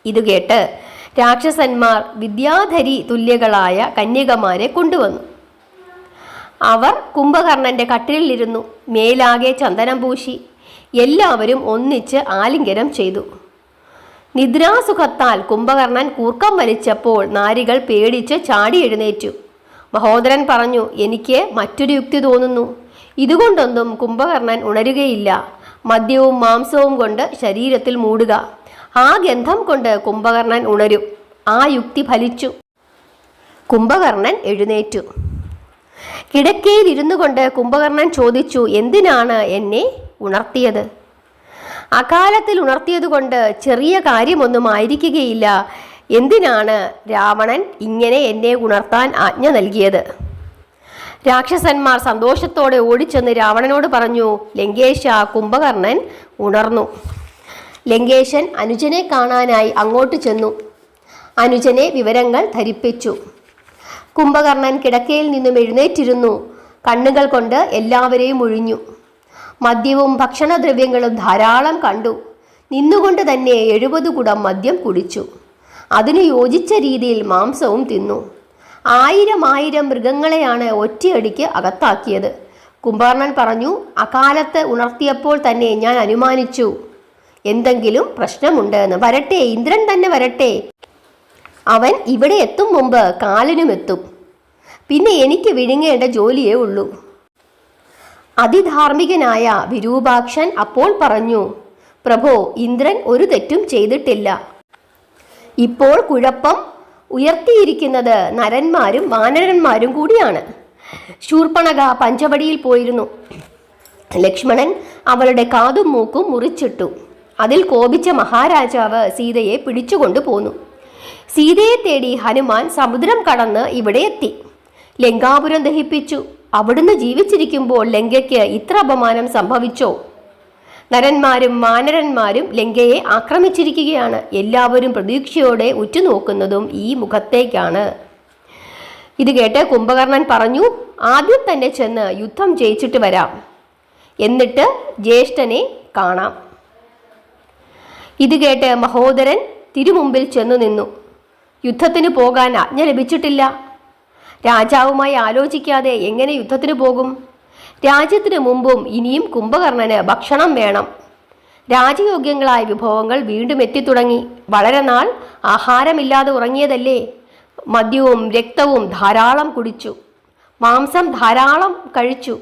ഇത് കേട്ട് രാക്ഷസന്മാർ വിദ്യാധരി തുല്യകളായ കന്യകമാരെ കൊണ്ടുവന്നു. അവർ കുംഭകർണന്റെ കട്ടിലിരുന്നു. മേലാകെ ചന്ദനം പൂശി. എല്ലാവരും ഒന്നിച്ച് ആലിംഗനം ചെയ്തു. നിദ്രാസുഖത്താൽ കുംഭകർണൻ കൂർക്കം വലിച്ചപ്പോൾ നാരികൾ പേടിച്ച് ചാടി എഴുന്നേറ്റു. മഹോദരൻ പറഞ്ഞു, എനിക്ക് മറ്റൊരു യുക്തി തോന്നുന്നു. ഇതുകൊണ്ടൊന്നും കുംഭകർണൻ ഉണരുകയില്ല. മദ്യവും മാംസവും കൊണ്ട് ശരീരത്തിൽ മൂടുക. ആ ഗന്ധം കൊണ്ട് കുംഭകർണൻ ഉണരും. ആ യുക്തി ഫലിച്ചു. കുംഭകർണൻ എഴുന്നേറ്റു. കിടക്കയിൽ ഇരുന്നു കൊണ്ട് കുംഭകർണൻ ചോദിച്ചു, എന്തിനാണ് എന്നെ ഉണർത്തിയത്? അകാലത്തിൽ ഉണർത്തിയതുകൊണ്ട് ചെറിയ കാര്യമൊന്നും ആയിരിക്കുകയില്ല. എന്തിനാണ് രാവണൻ ഇങ്ങനെ എന്നെ ഉണർത്താൻ ആജ്ഞ നൽകിയത്? രാക്ഷസന്മാർ സന്തോഷത്തോടെ ഓടിച്ചെന്ന് രാവണനോട് പറഞ്ഞു, ലങ്കേശ, കുംഭകർണൻ ഉണർന്നു. ലങ്കേശൻ അനുജനെ കാണാനായി അങ്ങോട്ട് ചെന്നു. അനുജനെ വിവരങ്ങൾ ധരിപ്പിച്ചു. കുംഭകർണൻ കിടക്കയിൽ നിന്നും എഴുന്നേറ്റിരുന്നു. കണ്ണുകൾ കൊണ്ട് എല്ലാവരെയും ഒഴിഞ്ഞു. മദ്യവും ഭക്ഷണദ്രവ്യങ്ങളും ധാരാളം കണ്ടു. നിന്നുകൊണ്ട് തന്നെ 70 കുടം മദ്യം കുടിച്ചു. അതിനു യോജിച്ച രീതിയിൽ മാംസവും തിന്നു. 1000 മൃഗങ്ങളെയാണ് ഒറ്റയടിക്ക് അകത്താക്കിയത്. കുംഭകർണൻ പറഞ്ഞു, അകാലത്ത് ഉണർത്തിയപ്പോൾ തന്നെ ഞാൻ അനുമാനിച്ചു എന്തെങ്കിലും പ്രശ്നമുണ്ട് എന്ന്. വരട്ടെ, ഇന്ദ്രൻ തന്നെ വരട്ടെ. അവൻ ഇവിടെ എത്തും മുമ്പ് കാലനും എത്തും. പിന്നെ എനിക്ക് വിഴുങ്ങേണ്ട ജോലിയേ ഉള്ളൂ. അതിധാർമ്മികനായ വിരൂപാക്ഷൻ അപ്പോൾ പറഞ്ഞു, പ്രഭോ, ഇന്ദ്രൻ ഒരു തെറ്റും ചെയ്തിട്ടില്ല. ഇപ്പോൾ കുഴപ്പം ഉയർത്തിയിരിക്കുന്നത് നരന്മാരും വാനരന്മാരും കൂടിയാണ്. ശൂർപ്പണഖ പഞ്ചവടിയിൽ പോയിരുന്നു. ലക്ഷ്മണൻ അവളുടെ കാതും മൂക്കും മുറിച്ചിട്ടു. അതിൽ കോപിച്ച മഹാരാജാവ് സീതയെ പിടിച്ചുകൊണ്ടു പോന്നു. സീതയെ തേടി ഹനുമാൻ സമുദ്രം കടന്ന് ഇവിടെ എത്തി. ലങ്കാപുരം ദഹിപ്പിച്ചു. അവിടുന്ന് ജീവിച്ചിരിക്കുമ്പോൾ ലങ്കയ്ക്ക് ഇത്ര അപമാനം സംഭവിച്ചോ? നരന്മാരും വാനരന്മാരും ലങ്കയെ ആക്രമിച്ചിരിക്കുകയാണ്. എല്ലാവരും പ്രതീക്ഷയോടെ ഉറ്റുനോക്കുന്നതും ഈ മുഖത്തേക്കാണ്. ഇത് കേട്ട് കുംഭകർണൻ പറഞ്ഞു, ആദ്യം തന്നെ ചെന്ന് യുദ്ധം ജയിച്ചിട്ട് വരാം. എന്നിട്ട് ജ്യേഷ്ഠനെ കാണാം. ഇത് കേട്ട് മഹോദരൻ തിരുമുമ്പിൽ ചെന്നു നിന്നു. യുദ്ധത്തിന് പോകാൻ ആജ്ഞ ലഭിച്ചിട്ടില്ല. രാജാവുമായി ആലോചിക്കാതെ എങ്ങനെ യുദ്ധത്തിന് പോകും? രാജ്യത്തിന് മുമ്പും ഇനിയും കുംഭകർണന് ഭക്ഷണം വേണം. രാജയോഗ്യങ്ങളായ വിഭവങ്ങൾ വീണ്ടും എത്തിത്തുടങ്ങി. വളരെ നാൾ ആഹാരമില്ലാതെ ഉറങ്ങിയതല്ലേ. മദ്യവും രക്തവും ധാരാളം കുടിച്ചു. മാംസം ധാരാളം കഴിച്ചു.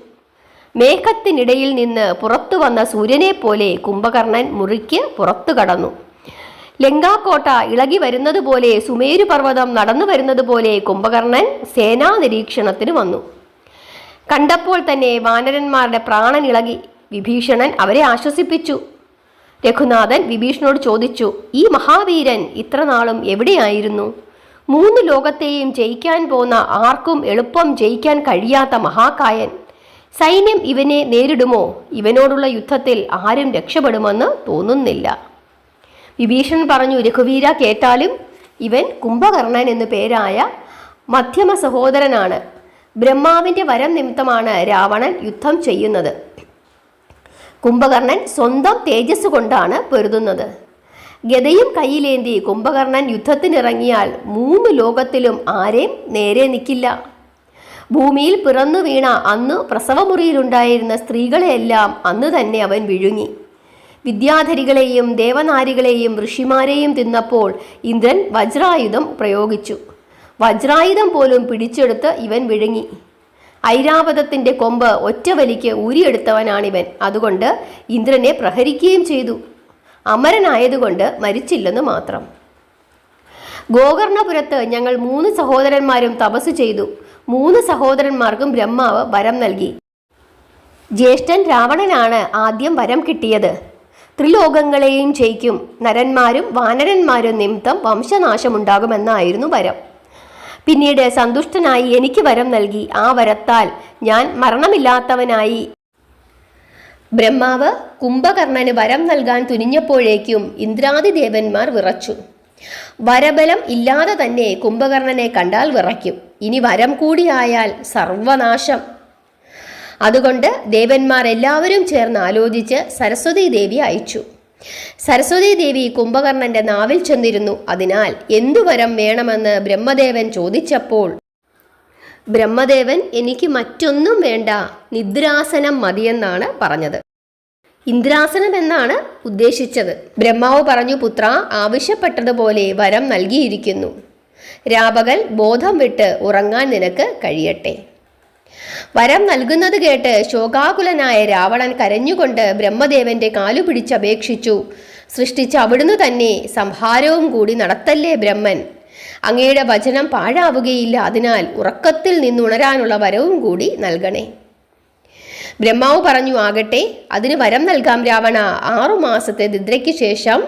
മേഘത്തിനിടയിൽ നിന്ന് പുറത്തു വന്ന സൂര്യനെ പോലെ കുംഭകർണൻ മുറിക്ക് പുറത്തു കടന്നു. ലങ്കാക്കോട്ട ഇളകി വരുന്നത് പോലെ, സുമേരു പർവ്വതം നടന്നു വരുന്നത് പോലെ കുംഭകർണൻ സേനാ നിരീക്ഷണത്തിന് വന്നു. കണ്ടപ്പോൾ തന്നെ വാനരന്മാരുടെ പ്രാണൻ ഇളകി. വിഭീഷണൻ അവരെ ആശ്വസിപ്പിച്ചു. രഘുനാഥൻ വിഭീഷണോട് ചോദിച്ചു, ഈ മഹാവീരൻ ഇത്ര നാളും എവിടെയായിരുന്നു? 3 ലോകത്തെയും ജയിക്കാൻ പോന്ന ആർക്കും എളുപ്പം ജയിക്കാൻ കഴിയാത്ത മഹാകായൻ. സൈന്യം ഇവനെ നേരിടുമോ? ഇവനോടുള്ള യുദ്ധത്തിൽ ആരും രക്ഷപ്പെടുമെന്ന് തോന്നുന്നില്ല. വിഭീഷണൻ പറഞ്ഞു, രഘുവീര, കേട്ടാലും ഇവൻ കുംഭകർണൻ എന്നു പേരായ മധ്യമ സഹോദരനാണ്. ബ്രഹ്മാവിൻ്റെ വരം നിമിത്തമാണ് രാവണൻ യുദ്ധം ചെയ്യുന്നത്. കുംഭകർണൻ സ്വന്തം തേജസ് കൊണ്ടാണ് പൊരുതുന്നത്. ഗദയും കയ്യിലേന്തി കുംഭകർണൻ യുദ്ധത്തിനിറങ്ങിയാൽ 3 ലോകത്തിലും ആരെയും നേരെ നിൽക്കില്ല. ഭൂമിയിൽ പിറന്നു വീണ അന്ന് പ്രസവമുറിയിലുണ്ടായിരുന്ന സ്ത്രീകളെയെല്ലാം അന്ന് തന്നെ അവൻ വിഴുങ്ങി. വിദ്യാധരികളെയും ദേവനാരികളെയും ഋഷിമാരെയും തിന്നപ്പോൾ ഇന്ദ്രൻ വജ്രായുധം പ്രയോഗിച്ചു. വജ്രായുധം പോലും പിടിച്ചെടുത്ത് ഇവൻ വിഴുങ്ങി. ഐരാവതത്തിൻ്റെ കൊമ്പ് ഒറ്റവലിക്ക് ഊരിയെടുത്തവനാണിവൻ. അതുകൊണ്ട് ഇന്ദ്രനെ പ്രഹരിക്കുകയും ചെയ്തു. അമരനായതുകൊണ്ട് മരിച്ചില്ലെന്ന് മാത്രം. ഗോകർണപുരത്ത് ഞങ്ങൾ 3 സഹോദരന്മാരും തപസ് ചെയ്തു. 3 സഹോദരന്മാർക്കും ബ്രഹ്മാവ് വരം നൽകി. ജ്യേഷ്ഠൻ രാവണനാണ് ആദ്യം വരം കിട്ടിയത്. ത്രിലോകങ്ങളെയും ജയിക്കും. നരന്മാരും വാനരന്മാരും നിമിത്തം വംശനാശമുണ്ടാകുമെന്നായിരുന്നു വരം. പിന്നീട് സന്തുഷ്ടനായി എനിക്ക് വരം നൽകി. ആ വരത്താൽ ഞാൻ മരണമില്ലാത്തവനായി. ബ്രഹ്മാവ് കുംഭകർണന് വരം നൽകാൻ തുനിഞ്ഞപ്പോഴേക്കും ഇന്ദ്രാദിദേവന്മാർ വിറച്ചു. വരബലം ഇല്ലാതെ തന്നെ കുംഭകർണനെ കണ്ടാൽ വിറയ്ക്കും. ഇനി വരം കൂടിയായാൽ സർവനാശം. അതുകൊണ്ട് ദേവന്മാർ എല്ലാവരും ചേർന്ന് ആലോചിച്ച് സരസ്വതി ദേവി അയച്ചു. സരസ്വതി ദേവി കുംഭകർണന്റെ നാവിൽ ചെന്നിരുന്നു. അതിനാൽ എന്തു വരം വേണമെന്ന് ബ്രഹ്മദേവൻ ചോദിച്ചപ്പോൾ ബ്രഹ്മദേവൻ എനിക്ക് മറ്റൊന്നും വേണ്ട, നിദ്രാസനം മതിയെന്നാണ് പറഞ്ഞത്. ഇന്ദ്രാസനം എന്നാണ് ഉദ്ദേശിച്ചത്. ബ്രഹ്മാവ് പറഞ്ഞു, പുത്ര, ആവശ്യപ്പെട്ടതുപോലെ വരം നൽകിയിരിക്കുന്നു. രാപകൽ ബോധം വിട്ട് ഉറങ്ങാൻ നിനക്ക് കഴിയട്ടെ. വരം നൽകുന്നത് കേട്ട് ശോകാകുലനായ രാവണൻ കരഞ്ഞുകൊണ്ട് ബ്രഹ്മദേവന്റെ കാലു പിടിച്ചപേക്ഷിച്ചു. സൃഷ്ടിച്ച അവിടുന്ന് തന്നെ സംഹാരവും കൂടി നടത്തല്ലേ ബ്രഹ്മൻ. അങ്ങയുടെ വചനം പാഴാവുകയില്ല. അതിനാൽ ഉറക്കത്തിൽ നിന്നുണരാനുള്ള വരവും കൂടി നൽകണേ. ബ്രഹ്മാവ് പറഞ്ഞു, ആകട്ടെ, അതിന് വരം നൽകാം രാവണ. 6 മാസത്തെ നിദ്രയ്ക്ക് ശേഷം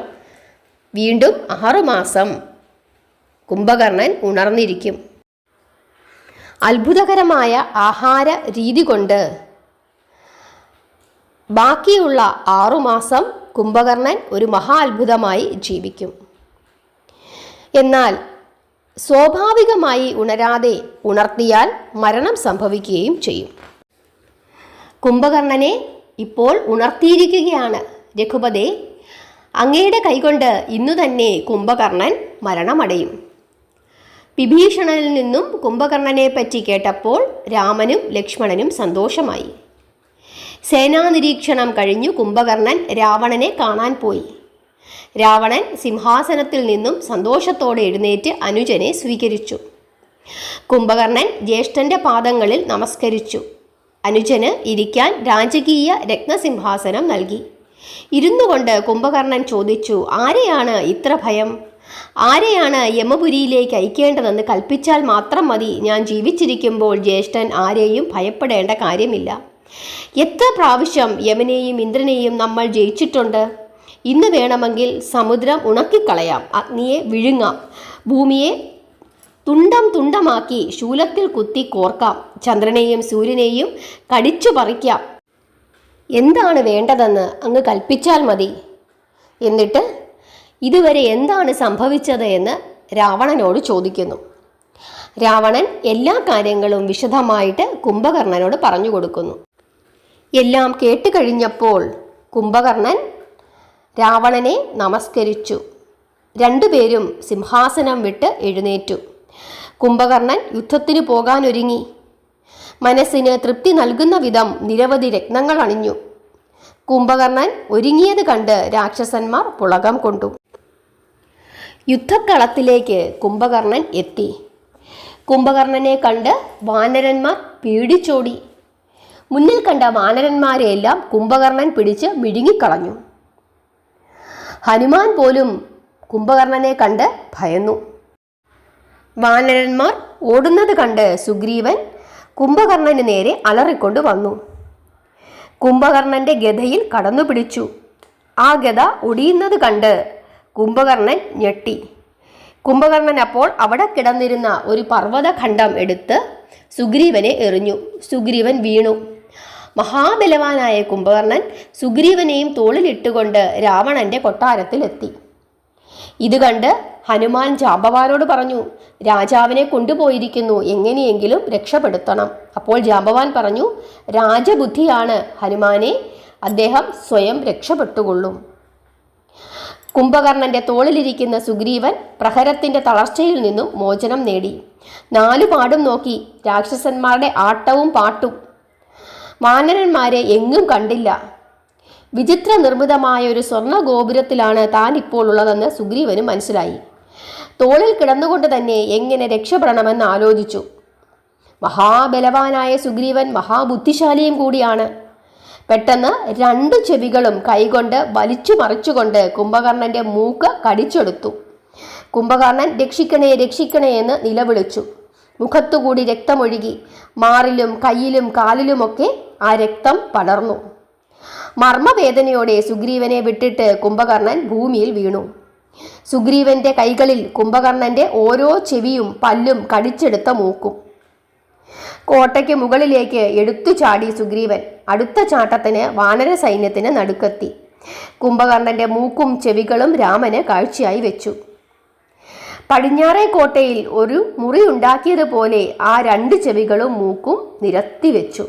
വീണ്ടും 6 മാസം കുംഭകർണൻ ഉണർന്നിരിക്കും. അത്ഭുതകരമായ ആഹാര രീതി കൊണ്ട് ബാക്കിയുള്ള 6 മാസം കുംഭകർണൻ ഒരു മഹാ അത്ഭുതമായി ജീവിക്കും. എന്നാൽ സ്വാഭാവികമായി ഉണരാതെ ഉണർത്തിയാൽ മരണം സംഭവിക്കുകയും ചെയ്യും. കുംഭകർണനെ ഇപ്പോൾ ഉണർത്തിയിരിക്കുകയാണ്. രഘുപതേ, അങ്ങയുടെ കൈകൊണ്ട് ഇന്നു തന്നെ കുംഭകർണൻ മരണമടയും. വിഭീഷണനിൽ നിന്നും കുംഭകർണനെ പറ്റി കേട്ടപ്പോൾ രാമനും ലക്ഷ്മണനും സന്തോഷമായി. സേനാനിരീക്ഷണം കഴിഞ്ഞു കുംഭകർണൻ രാവണനെ കാണാൻ പോയി. രാവണൻ സിംഹാസനത്തിൽ നിന്നും സന്തോഷത്തോടെ എഴുന്നേറ്റ് അനുജനെ സ്വീകരിച്ചു. കുംഭകർണൻ ജ്യേഷ്ഠന്റെ പാദങ്ങളിൽ നമസ്കരിച്ചു. അനുജന് ഇരിക്കാൻ രാജകീയ രത്നസിംഹാസനം നൽകി. ഇരുന്നുകൊണ്ട് കുംഭകർണൻ ചോദിച്ചു, ആരെയാണ് ഇത്ര ഭയം? ആരെയാണ് യമപുരിയിലേക്ക് അയക്കേണ്ടതെന്ന് കൽപ്പിച്ചാൽ മാത്രം മതി. ഞാൻ ജീവിച്ചിരിക്കുമ്പോൾ ജ്യേഷ്ഠൻ ആരെയും ഭയപ്പെടേണ്ട കാര്യമില്ല. എത്ര പ്രാവശ്യം യമനെയും ഇന്ദ്രനെയും നമ്മൾ ജയിച്ചിട്ടുണ്ട്. ഇന്ന് വേണമെങ്കിൽ സമുദ്രം ഉണക്കിക്കളയാം, അഗ്നിയെ വിഴുങ്ങാം, ഭൂമിയെ തുണ്ടം തുണ്ടമാക്കി ശൂലത്തിൽ കുത്തി കോർക്കാം, ചന്ദ്രനെയും സൂര്യനെയും കടിച്ചു പറിക്കാം. എന്താണ് വേണ്ടതെന്ന് അങ്ങ് കൽപ്പിച്ചാൽ മതി. എന്നിട്ട് ഇതുവരെ എന്താണ് സംഭവിച്ചത് എന്ന് രാവണനോട് ചോദിക്കുന്നു. രാവണൻ എല്ലാ കാര്യങ്ങളും വിശദമായിട്ട് കുംഭകർണനോട് പറഞ്ഞു കൊടുക്കുന്നു. എല്ലാം കേട്ടുകഴിഞ്ഞപ്പോൾ കുംഭകർണൻ രാവണനെ നമസ്കരിച്ചു. രണ്ടുപേരും സിംഹാസനം വിട്ട് എഴുന്നേറ്റു. കുംഭകർണൻ യുദ്ധത്തിന് പോകാനൊരുങ്ങി. മനസ്സിന് തൃപ്തി നൽകുന്ന വിധം നിരവധി രത്നങ്ങൾ അണിഞ്ഞു. കുംഭകർണൻ ഒരുങ്ങിയത് കണ്ട് രാക്ഷസന്മാർ പുളകം കൊണ്ടു. യുദ്ധക്കളത്തിലേക്ക് കുംഭകർണൻ എത്തി. കുംഭകർണനെ കണ്ട് വാനരന്മാർ പേടിച്ചോടി. മുന്നിൽ കണ്ട വാനരന്മാരെയെല്ലാം കുംഭകർണൻ പിടിച്ച് മിഴുങ്ങിക്കളഞ്ഞു. ഹനുമാൻ പോലും കുംഭകർണനെ കണ്ട് ഭയന്നു. വാനരന്മാർ ഓടുന്നത് കണ്ട് സുഗ്രീവൻ കുംഭകർണന് നേരെ അലറിക്കൊണ്ട് വന്നു. കുംഭകർണന്റെ ഗദയിൽ കടന്നു പിടിച്ചു. ആ ഗദ ഒടിയുന്നത് കണ്ട് കുംഭകർണൻ ഞെട്ടി. കുംഭകർണൻ അപ്പോൾ അവിടെ കിടന്നിരുന്ന ഒരു പർവ്വതഖണ്ഡം എടുത്ത് സുഗ്രീവനെ എറിഞ്ഞു. സുഗ്രീവൻ വീണു. മഹാബലവാനായ കുംഭകർണൻ സുഗ്രീവനെയും തോളിലിട്ടുകൊണ്ട് രാവണന്റെ കൊട്ടാരത്തിലെത്തി. ഇത് കണ്ട് ഹനുമാൻ ജാമ്പവാനോട് പറഞ്ഞു, രാജാവിനെ കൊണ്ടുപോയിരിക്കുന്നു, എങ്ങനെയെങ്കിലും രക്ഷപ്പെടുത്തണം. അപ്പോൾ ജാമ്പവാൻ പറഞ്ഞു, രാജബുദ്ധിയാണ് ഹനുമാനെ, അദ്ദേഹം സ്വയം രക്ഷപ്പെട്ടുകൊള്ളും. കുംഭകർണന്റെ തോളിലിരിക്കുന്ന സുഗ്രീവൻ പ്രഹരത്തിന്റെ തളർച്ചയിൽ നിന്നും മോചനം നേടി. 4 പാടും നോക്കി. രാക്ഷസന്മാരുടെ ആട്ടവും പാട്ടും. വാനരന്മാരെ എങ്ങും കണ്ടില്ല. വിചിത്ര നിർമ്മിതമായ ഒരു സ്വർണ്ണ ഗോപുരത്തിലാണ് താൻ ഇപ്പോൾ ഉള്ളതെന്ന് സുഗ്രീവന് മനസ്സിലായി. തോളിൽ കിടന്നുകൊണ്ട് തന്നെ എങ്ങനെ രക്ഷപ്പെടണമെന്ന് ആലോചിച്ചു. മഹാബലവാനായ സുഗ്രീവൻ മഹാബുദ്ധിശാലിയും കൂടിയാണ്. പെട്ടെന്ന് 2 ചെവികളും കൈകൊണ്ട് വലിച്ചു മറിച്ചുകൊണ്ട് കുംഭകർണന്റെ മൂക്ക് കടിച്ചെടുത്തു. കുംഭകർണൻ രക്ഷിക്കണേ രക്ഷിക്കണേ എന്ന് നിലവിളിച്ചു. മുഖത്തുകൂടി രക്തമൊഴുകി. മാറിലും കയ്യിലും കാലിലുമൊക്കെ ആ രക്തം പടർന്നു. മർമ്മവേദനയോടെ സുഗ്രീവനെ വിട്ടിട്ട് കുംഭകർണൻ ഭൂമിയിൽ വീണു. സുഗ്രീവന്റെ കൈകളിൽ കുംഭകർണന്റെ ഓരോ ചെവിയും പല്ലും കടിച്ചെടുത്ത മൂക്കും. കോട്ടയ്ക്ക് മുകളിലേക്ക് എടുത്തു ചാടി സുഗ്രീവൻ. അടുത്ത ചാട്ടത്തിന് വാനര സൈന്യത്തിന് നടുക്കെത്തി. കുംഭകർണന്റെ മൂക്കും ചെവികളും രാമന് കാഴ്ചയായി വെച്ചു. പടിഞ്ഞാറേ കോട്ടയിൽ ഒരു മുറി ഉണ്ടാക്കിയതുപോലെ ആ 2 ചെവികളും മൂക്കും നിരത്തി വെച്ചു.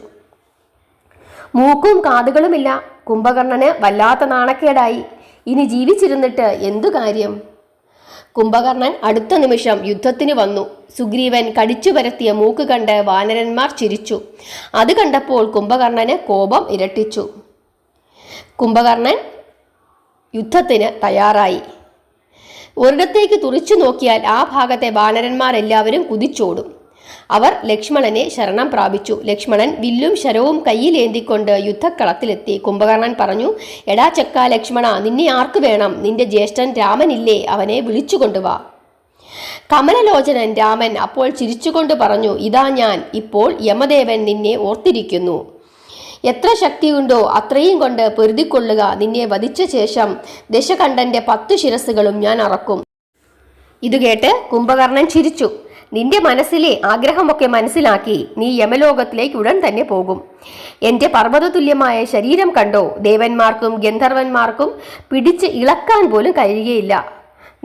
മൂക്കും കാതുകളുമില്ല. കുംഭകർണന് വല്ലാത്ത നാണക്കേടായി. ഇനി ജീവിച്ചിരുന്നിട്ട് എന്തു കാര്യം? കുംഭകർണൻ അടുത്ത നിമിഷം യുദ്ധത്തിന് വന്നു. സുഗ്രീവൻ കടിച്ചു പരത്തിയ മൂക്ക് കണ്ട് വാനരന്മാർ ചിരിച്ചു. അത് കണ്ടപ്പോൾ കുംഭകർണന് കോപം ഇരട്ടിച്ചു. കുംഭകർണൻ യുദ്ധത്തിന് തയ്യാറായി. ഒരിടത്തേക്ക് തുറിച്ചു നോക്കിയാൽ ആ ഭാഗത്തെ വാനരന്മാർ എല്ലാവരും കുതിച്ചോടും. അവർ ലക്ഷ്മണനെ ശരണം പ്രാപിച്ചു. ലക്ഷ്മണൻ വില്ലും ശരവും കയ്യിലേന്തിക്കൊണ്ട് യുദ്ധക്കളത്തിലെത്തി. കുംഭകർണൻ പറഞ്ഞു, എടാ ചെക്ക ലക്ഷ്മണ, നിന്നെ ആർക്ക് വേണം? നിന്റെ ജ്യേഷ്ഠൻ രാമനില്ലേ? അവനെ വിളിച്ചുകൊണ്ടുവാ. കമലലോചനൻ രാമൻ അപ്പോൾ ചിരിച്ചുകൊണ്ട് പറഞ്ഞു, ഇതാ ഞാൻ. ഇപ്പോൾ യമദേവൻ നിന്നെ ഓർത്തിരിക്കുന്നു. എത്ര ശക്തിയുണ്ടോ അത്രയും കൊണ്ട് പൊരുതിക്കൊള്ളുക. നിന്നെ വധിച്ച ശേഷം ദശകണ്ഠന്റെ 10 ശിരസ്സുകളും ഞാൻ അറക്കും. ഇതുകേട്ട് കുംഭകർണൻ ചിരിച്ചു. നിന്റെ മനസ്സിലെ ആഗ്രഹമൊക്കെ മനസ്സിലാക്കി നീ യമലോകത്തിലേക്ക് ഉടൻ തന്നെ പോകും. എൻ്റെ പർവ്വതതുല്യമായ ശരീരം കണ്ടോ? ദേവന്മാർക്കും ഗന്ധർവന്മാർക്കും പിടിച്ച് ഇളക്കാൻ പോലും കഴിയുകയില്ല.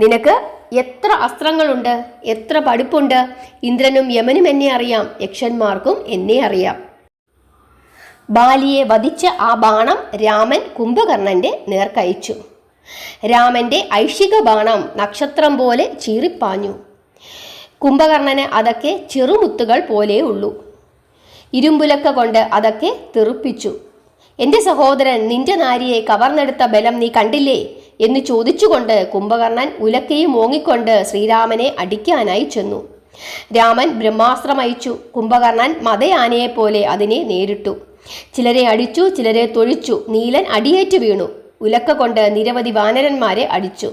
നിനക്ക് എത്ര അസ്ത്രങ്ങളുണ്ട്, എത്ര പഠിപ്പുണ്ട്. ഇന്ദ്രനും യമനും എന്നെ അറിയാം, യക്ഷന്മാർക്കും എന്നെ അറിയാം. ബാലിയെ വധിച്ച ആ ബാണം രാമൻ കുംഭകർണന്റെ നേർക്കയച്ചു. രാമന്റെ ഐഷിക ബാണം നക്ഷത്രം പോലെ ചീറിപ്പാഞ്ഞു. കുംഭകർണന് അതൊക്കെ ചെറുമുത്തുകൾ പോലെ ഉള്ളൂ. ഇരുമ്പുലക്ക കൊണ്ട് അതൊക്കെ തെറുപ്പിച്ചു. എൻ്റെ സഹോദരൻ നിന്റെ നാരിയെ കവർന്നെടുത്ത ബലം നീ കണ്ടില്ലേ എന്ന് ചോദിച്ചുകൊണ്ട് കുംഭകർണൻ ഉലക്കയും ഓങ്ങിക്കൊണ്ട് ശ്രീരാമനെ അടിക്കാനായി ചെന്നു. രാമൻ ബ്രഹ്മാസ്ത്രം അയച്ചു. കുംഭകർണൻ മതയാനയെപ്പോലെ അതിനെ നേരിട്ടു. ചിലരെ അടിച്ചു, ചിലരെ തൊഴിച്ചു. നീലൻ അടിയേറ്റ് വീണു. ഉലക്ക കൊണ്ട് നിരവധി വാനരന്മാരെ അടിച്ചു.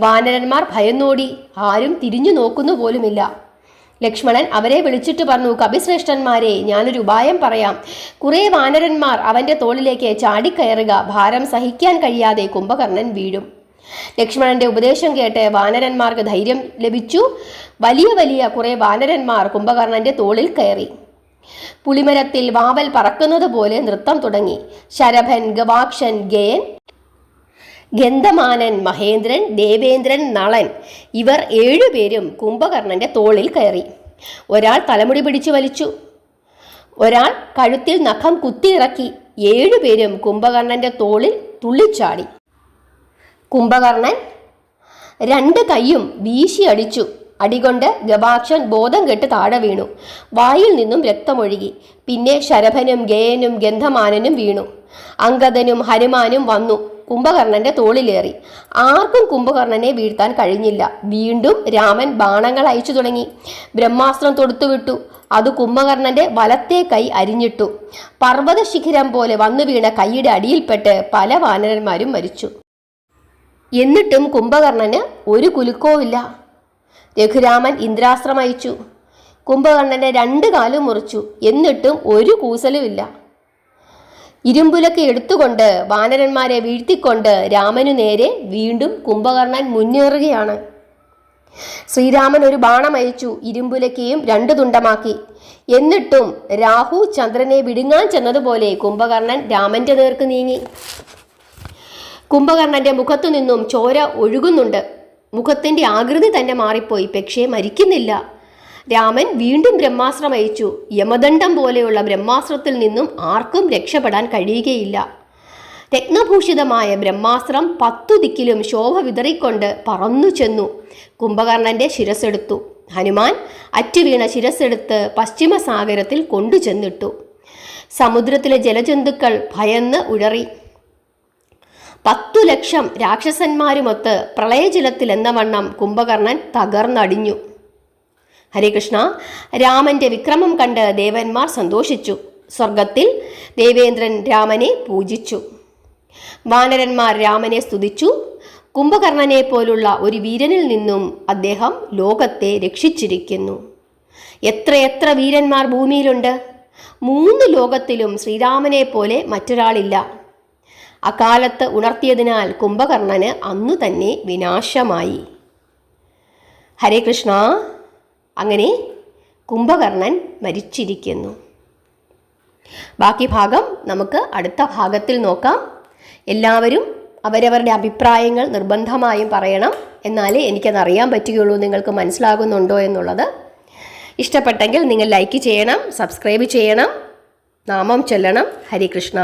വാനരന്മാർ ഭയന്നോടി. ആരും തിരിഞ്ഞു നോക്കുന്നു പോലുമില്ല. ലക്ഷ്മണൻ അവരെ വിളിച്ചിട്ട് പറഞ്ഞു, കപിശ്രേഷ്ഠന്മാരെ, ഞാനൊരു ഉപായം പറയാം. കുറേ വാനരന്മാർ അവൻ്റെ തോളിലേക്ക് ചാടിക്കയറുക. ഭാരം സഹിക്കാൻ കഴിയാതെ കുംഭകർണൻ വീഴും. ലക്ഷ്മണന്റെ ഉപദേശം കേട്ട് വാനരന്മാർക്ക് ധൈര്യം ലഭിച്ചു. വലിയ വലിയ കുറേ വാനരന്മാർ കുംഭകർണന്റെ തോളിൽ കയറി. പുളിമരത്തിൽ വാവൽ പറക്കുന്നത് പോലെ നൃത്തം തുടങ്ങി. ശരഭൻ, ഗവാക്ഷൻ, ഗയൻ, ഗന്ധമാനൻ, മഹേന്ദ്രൻ, ദേവേന്ദ്രൻ, നളൻ ഇവർ 7 പേരും കുംഭകർണന്റെ തോളിൽ കയറി. ഒരാൾ തലമുടി പിടിച്ചു വലിച്ചു. ഒരാൾ കഴുത്തിൽ നഖം കുത്തിയിറക്കി. 7 പേരും കുംഭകർണന്റെ തോളിൽ തുള്ളിച്ചാടി. കുംഭകർണൻ 2 കൈയും വീശി അടിച്ചു. അടികൊണ്ട് ഗവാക്ഷൻ ബോധം കെട്ട് താഴെ വീണു. വായിൽ നിന്നും രക്തമൊഴുകി. പിന്നെ ശരഭനും ഗയനും ഗന്ധമാനനും വീണു. അംഗദനും ഹനുമാനും വന്നു കുംഭകർണന്റെ തോളിലേറി. ആർക്കും കുംഭകർണനെ വീഴ്ത്താൻ കഴിഞ്ഞില്ല. വീണ്ടും രാമൻ ബാണങ്ങൾ അയച്ചു തുടങ്ങി. ബ്രഹ്മാസ്ത്രം തൊടുത്തുവിട്ടു. അത് കുംഭകർണന്റെ വലത്തെ കൈ അരിഞ്ഞിട്ടു. പർവ്വത ശിഖരം പോലെ വന്നു വീണ കൈയുടെ അടിയിൽപ്പെട്ട് പല വാനരന്മാരും മരിച്ചു. എന്നിട്ടും കുംഭകർണന് ഒരു കുലുക്കവുമില്ല. രഘുരാമൻ ഇന്ദ്രാസ്ത്രം അയച്ചു. കുംഭകർണന്റെ 2 കാലും മുറിച്ചു. എന്നിട്ടും ഒരു കൂസലുമില്ല. ഇരുമ്പുലൊക്കെ എടുത്തുകൊണ്ട് വാനരന്മാരെ വീഴ്ത്തിക്കൊണ്ട് രാമനു നേരെ വീണ്ടും കുംഭകർണൻ മുന്നേറുകയാണ്. ശ്രീരാമൻ ഒരു ബാണം അയച്ചു. ഇരുമ്പുലക്കയും 2 തുണ്ടമാക്കി. എന്നിട്ടും രാഹു ചന്ദ്രനെ വിടുങ്ങാൻ ചെന്നതുപോലെ കുംഭകർണൻ രാമന്റെ നേർക്ക് നീങ്ങി. കുംഭകർണന്റെ മുഖത്തു നിന്നും ചോര ഒഴുകുന്നുണ്ട്. മുഖത്തിൻ്റെ ആകൃതി തന്നെ മാറിപ്പോയി. പക്ഷേ മരിക്കുന്നില്ല. രാമൻ വീണ്ടും ബ്രഹ്മാസ്ത്രം അയച്ചു. യമദണ്ഡം പോലെയുള്ള ബ്രഹ്മാസ്ത്രത്തിൽ നിന്നും ആർക്കും രക്ഷപ്പെടാൻ കഴിയുകയില്ല. രത്നഭൂഷിതമായ ബ്രഹ്മാസ്ത്രം 10 ദിക്കിലും ശോഭ വിതറിക്കൊണ്ട് പറന്നു ചെന്നു കുംഭകർണന്റെ ശിരസ്സെടുത്തു. ഹനുമാൻ അറ്റുവീണ ശിരസ്സെടുത്ത് പശ്ചിമസാഗരത്തിൽ കൊണ്ടുചെന്നിട്ടു. സമുദ്രത്തിലെ ജലജന്തുക്കൾ ഭയന്ന് ഉഴറി. 10 ലക്ഷം രാക്ഷസന്മാരുമൊത്ത് പ്രളയജലത്തിൽ എന്ന വണ്ണം കുംഭകർണൻ തകർന്നടിഞ്ഞു. ഹരേ കൃഷ്ണ. രാമന്റെ വിക്രമം കണ്ട് ദേവന്മാർ സന്തോഷിച്ചു. സ്വർഗത്തിൽ ദേവേന്ദ്രൻ രാമനെ പൂജിച്ചു. വാനരന്മാർ രാമനെ സ്തുതിച്ചു. കുംഭകർണനെ പോലുള്ള ഒരു വീരനിൽ നിന്നും അദ്ദേഹം ലോകത്തെ രക്ഷിച്ചിരിക്കുന്നു. എത്രയെത്ര വീരന്മാർ ഭൂമിയിലുണ്ട്. 3 ലോകത്തിലും ശ്രീരാമനെ പോലെ മറ്റൊരാളില്ല. അകാലത്ത് ഉണർത്തിയതിനാൽ കുംഭകർണന് അന്നു തന്നെ വിനാശമായി. ഹരേ കൃഷ്ണ. അങ്ങനെ കുംഭകർണൻ മരിച്ചിരിക്കുന്നു. ബാക്കി ഭാഗം നമുക്ക് അടുത്ത ഭാഗത്തിൽ നോക്കാം. എല്ലാവരും അവരവരുടെ അഭിപ്രായങ്ങൾ നിർബന്ധമായും പറയണം. എന്നാലേ എനിക്കത് അറിയാൻ പറ്റുകയുള്ളൂ നിങ്ങൾക്ക് മനസ്സിലാകുന്നുണ്ടോ എന്നുള്ളത്. ഇഷ്ടപ്പെട്ടെങ്കിൽ നിങ്ങൾ ലൈക്ക് ചെയ്യണം, സബ്സ്ക്രൈബ് ചെയ്യണം, നാമം ചൊല്ലണം. ഹരേ കൃഷ്ണ.